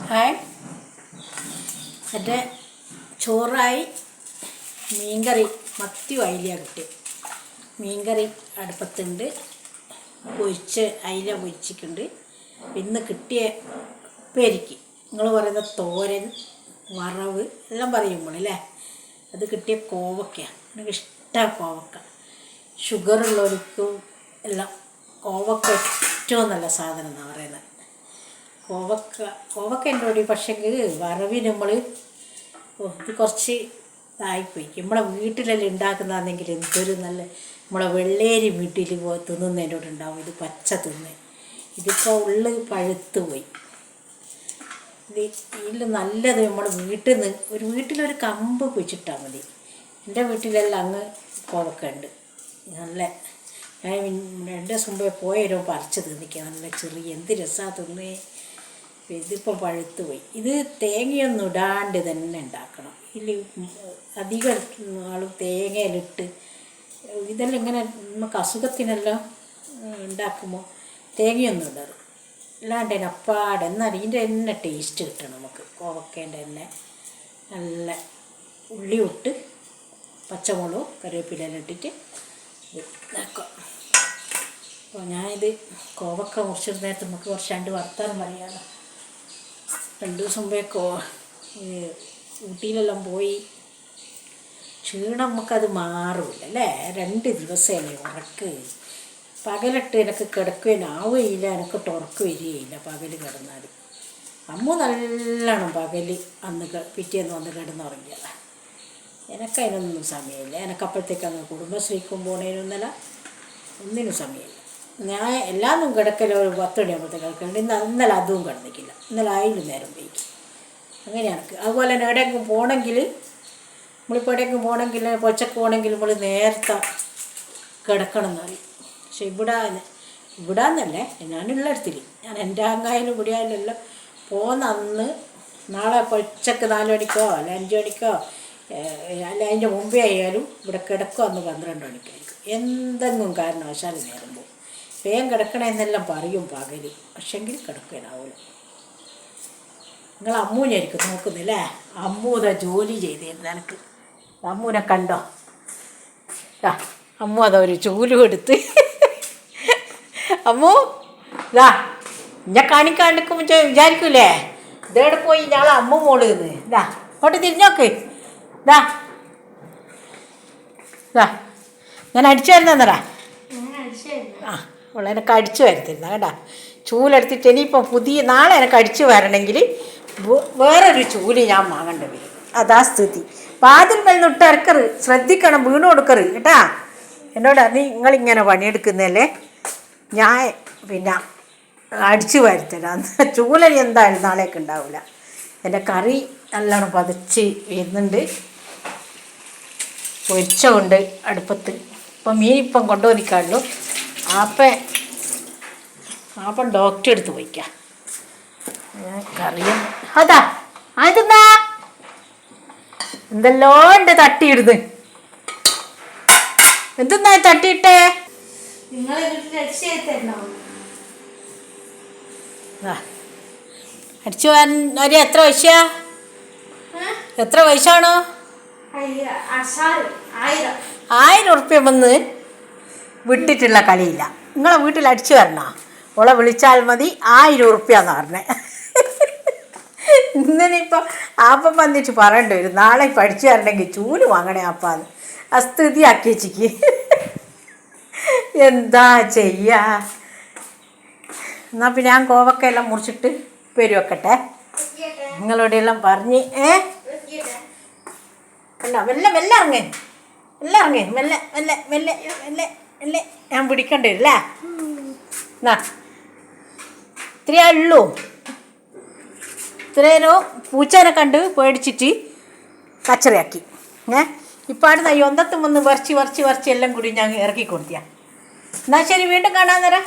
Hi, എൻ്റെ ചോറായി. മീൻകറി മത്തി അയില കിട്ടി. മീൻകറി അടുപ്പത്തുണ്ട്. അയില പൊരിച്ചിട്ടുണ്ട്. ഇന്ന് കിട്ടിയ ഉപ്പേരിക്ക് നിങ്ങൾ പറയുന്ന തോരൻ, വറവ് എല്ലാം പറയുമ്പോൾ അല്ലേ, അത് കിട്ടിയ കോവക്കയാണ്. എനിക്ക് ഇഷ്ടമാണ് കോവക്ക. ഷുഗറുള്ളവർക്കും എല്ലാം കോവക്ക ഏറ്റവും നല്ല സാധനം എന്നാണ് പറയുന്നത്. കോവക്ക എൻ്റെ കൂടി പക്ഷേങ്കിൽ വറവിന് നമ്മൾ ഇത് കുറച്ച് ഇതായിപ്പോയി. നമ്മളെ വീട്ടിലെല്ലാം ഉണ്ടാക്കുന്നതാണെങ്കിൽ എന്തൊരു നല്ല നമ്മളെ വെള്ളേരി വീട്ടിൽ തിന്നുന്നതിൻ്റെ കൂടെ ഉണ്ടാവും. ഇത് പച്ച തിന്ന്, ഇതിപ്പോൾ ഉള്ളു പഴുത്ത് പോയി. ഇതിൽ നല്ലത് നമ്മൾ വീട്ടിൽ നിന്ന് വീട്ടിലൊരു കമ്പ് കുഴിച്ചിട്ടാൽ മതി. എൻ്റെ വീട്ടിലെല്ലാം അങ്ങ് കോവക്ക ഉണ്ട്. നല്ല ഞാൻ 2 ദിവസം മുമ്പേ പോയാലും പറിച്ച് തിന്നിക്കുക. നല്ല ചെറിയ എന്ത് രസമാണ് തിന്നേ. ഇതിപ്പോൾ പഴുത്ത് പോയി. ഇത് തേങ്ങയൊന്നും ഇടാണ്ട് തന്നെ ഉണ്ടാക്കണം. ഇതിൽ അധികം ആളും തേങ്ങയിലിട്ട് ഇതെല്ലാം ഇങ്ങനെ നമുക്ക് അസുഖത്തിനെല്ലാം ഉണ്ടാക്കുമ്പോൾ തേങ്ങയൊന്നും ഇടാറ് അല്ലാണ്ട് തന്നെ അപ്പാടെ. എന്നാൽ ഇതിൻ്റെ തന്നെ ടേസ്റ്റ് കിട്ടണം നമുക്ക്. കോവക്കേൻ്റെ തന്നെ നല്ല ഉള്ളി ഇട്ട് പച്ചമുളകും കറിവേപ്പിലെല്ലാം ഇട്ടിട്ട് ഇതാക്കുക. അപ്പോൾ ഞാനിത് കോവക്ക മുറിച്ചിട്ട് നേരത്തെ നമുക്ക് കുറച്ച് 2 വർത്താനം പറയാമല്ലോ. 2 ദിവസം മുമ്പേ ഊട്ടിയിലെല്ലാം പോയി. ക്ഷീണം നമുക്കത് മാറില്ല അല്ലേ. 2 ദിവസമല്ലേ ഉറക്ക്. പകലിട്ട് എനിക്ക് കിടക്കുകയാവില്ല, എനിക്ക് ഉറക്ക് വരികയില്ല പകൽ കിടന്നാൽ. അമ്മ നല്ലോണം പകൽ പിറ്റേന്ന് വന്ന് കിടന്നുറങ്ങിയതാണ്. എനിക്കതിനൊന്നും സമയമില്ല. എനിക്കപ്പോഴത്തേക്ക് അങ്ങ് കുടുംബശ്രീക്കും പോണേനൊന്നല്ല, ഒന്നിനും സമയമില്ല. ഞാൻ എല്ലാന്നും കിടക്കലും ഒരു 10 മണിയാകുമ്പോഴത്തേക്ക് കിടക്കുന്നുണ്ട്. ഇന്നലെ അതും കിടന്നിക്കില്ല. ഇന്നലെ ആയിലും നേരം വൈകി. അങ്ങനെയാണ്. അതുപോലെ തന്നെ എവിടെയെങ്കിലും പോകണമെങ്കിൽ നമ്മളിപ്പോൾ എവിടെയെങ്കിലും പോകണമെങ്കിൽ പൊച്ചക്ക് പോകണമെങ്കിൽ നമ്മൾ നേരത്തെ കിടക്കണം എന്ന് പറയും. പക്ഷെ ഇവിടാന്നല്ലേ ഞാനുള്ളിടത്തിൽ ഞാൻ എൻ്റെ അങ്ങായാലും ഇവിടെയായാലും എല്ലാം പോകുന്ന അന്ന് നാളെ പൊച്ചക്ക് 4 മണിക്കോ അല്ല 5 മണിക്കോ അല്ല അതിൻ്റെ മുമ്പേ ആയാലും ഇവിടെ കിടക്കും അന്ന് 12 മണിക്കായിരിക്കും. എന്തെങ്കിലും കാരണവശാൽ നേരം പോകും. വേഗം കിടക്കണമെന്നെല്ലാം പറയും പകൽ, പക്ഷെങ്കിൽ കിടക്കാനാവില്ല. നിങ്ങൾ അമ്മൂനായിരിക്കും നോക്കുന്നില്ലേ. അമ്മൂത ജോലി ചെയ്തിരുന്നു. എനിക്ക് അമ്മൂനെ കണ്ടോ? അമ്മു അതാ ഒരു ചൂലും എടുത്ത്. അമ്മു ഇതാ ഇന്നെ കാണിക്കാണ്ടിരിക്കുമ്പോൾ വിചാരിക്കൂലേ ഇതേടെ പോയി ഞങ്ങൾ അമ്മ മോള് നിന്ന്. ഇതാ അങ്ങോട്ട് തിരിഞ്ഞോക്ക്. ഇതാ ഞാൻ അടിച്ചു വരുന്നതാ. അവളെ എനിക്ക് അടിച്ചു വരുത്തിരുന്ന കേട്ടാ. ചൂലെടുത്തിട്ട് ഇനിയിപ്പം നാളെ എനിക്ക് അടിച്ചു വരണമെങ്കിൽ വേറൊരു ചൂല് ഞാൻ വാങ്ങേണ്ടി വരും. അതാ സ്ഥിതി. വാതിൽ മേൽന്നിട്ട് ഇറക്കറ്, ശ്രദ്ധിക്കണം, വീണ് കൊടുക്കറ് കേട്ടാ. എന്നോട് നിങ്ങളിങ്ങനെ പണിയെടുക്കുന്നതല്ലേ, ഞാൻ പിന്നെ അടിച്ചു വരുത്തരാം. ചൂല എന്തായാലും നാളേക്ക് ഉണ്ടാവില്ല. എൻ്റെ കറി നല്ലോണം പതച്ച് വരുന്നുണ്ട്. പൊരിച്ചുണ്ട് അടുപ്പത്ത്. ഇപ്പം മീനിപ്പം കൊണ്ടുവന്നിക്കാണല്ലോ. ആപ്പൻ ഡോക്ടറെ അടുത്ത് പോയിക്കാം. കറിയും അതാ അതെന്താ എന്തെല്ലോ ഉണ്ട് തട്ടിയിടുന്ന്. എന്തെന്നാ തട്ടിയിട്ടേ? അടിച്ചു പോകാൻ ഒരു എത്ര പൈസയാ? എത്ര പൈസയാണോ? 1000 ഉറുപ്പ്യ വന്ന് വിട്ടിട്ടുള്ള കളിയില്ല. നിങ്ങളെ വീട്ടിൽ അടിച്ചു വരണോ? ഓളെ വിളിച്ചാൽ മതി. 1000 ഉറുപ്പ്യാന്ന് പറഞ്ഞേ. ഇന്നിപ്പോൾ ആപ്പം വന്നിട്ട് പറയേണ്ടി വരും, നാളെ പഠിച്ചു തരണമെങ്കിൽ ചൂല് വാങ്ങണേ അപ്പാന്ന്. ആ സ്ഥിതി ആക്കി വെച്ചിക്ക്. എന്താ ചെയ്യാ? എന്നാൽ പിന്നെ ഞാൻ കോവക്കയെല്ലാം മുറിച്ചിട്ട് പേര് വെക്കട്ടെ. നിങ്ങളോടെല്ലാം പറഞ്ഞ് അല്ല മെല്ലെ ഇറങ്ങേ, മെല്ലെ ഞാൻ പിടിക്കേണ്ടി വരില്ലേ. എന്നാ ഇത്രയേ ഉള്ളൂ. ഇത്രയോ പൂച്ചേനെ കണ്ട് പേടിച്ചിട്ട് കച്ചറയാക്കി. ഇപ്പം അടുത്ത ഒന്നത്തും വന്ന് വരച്ച് എല്ലാം കൂടി ഞാൻ ഇറക്കി കൊടുത്തിയാ. എന്നാൽ ശരി, വീണ്ടും കാണാൻ തരാം.